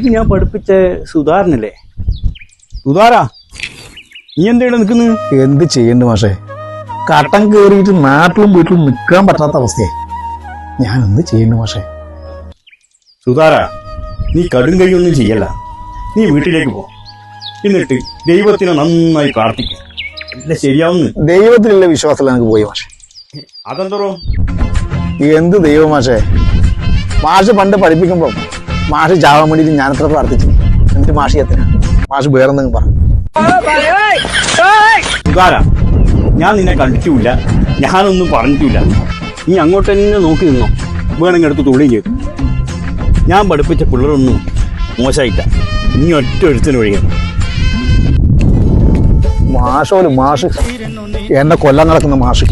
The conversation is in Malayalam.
ഇത് ഞാൻ പഠിപ്പിച്ച സുധാരനല്ലേ? സുധാരാ, നീ എന്താണ് നിൽക്കുന്നു? എന്ത് ചെയ്യണ്ട മാഷേ, കട്ടൻ കയറിയിട്ട് നാട്ടിലും വീട്ടിലും നിൽക്കാൻ പറ്റാത്ത അവസ്ഥയായി. ഞാൻ എന്ത് ചെയ്യണ്ട മാഷേ? സുധാരാ, നീ കടും കഴിയൊന്നും ചെയ്യല്ല. നീ വീട്ടിലേക്ക് പോ. എന്നിട്ട് ദൈവത്തിനെ നന്നായി പ്രാർത്ഥിക്കുക. എല്ലാം ശരിയാവുന്നു. ദൈവത്തിലുള്ള വിശ്വാസത്തിൽ എനിക്ക് പോയി മാഷേ. അതെന്തോ? എന്ത് ദൈവം മാഷേ? മാഷ് പണ്ട് പഠിപ്പിക്കുമ്പോ മാഷ് ചാവാൻ വേണ്ടിയിട്ട് ഞാനത്ര പ്രാർത്ഥിച്ചു. എന്നിട്ട് മാഷി എത്തിനാ മാഷ് വേറെന്തെങ്കിലും പറഞ്ഞു. സുധാരാ, ഞാൻ നിന്നെ കണ്ടിട്ടില്ല, ഞാനൊന്നും പറഞ്ഞിട്ടില്ല. നീ അങ്ങോട്ട് തന്നെ നോക്കി നിന്നോ. വേണമെങ്കിൽ എടുത്ത് തുള്ളിയും ചെയ്തു. ഞാൻ പഠിപ്പിച്ച പിള്ളേരൊന്നും മോശമായിട്ട. നീ ഒറ്റ ഒരുത്തിന് ഒഴിയണം. മാഷോലും മാഷ് എന്നെ കൊല്ലാൻ നടക്കുന്ന മാഷ്.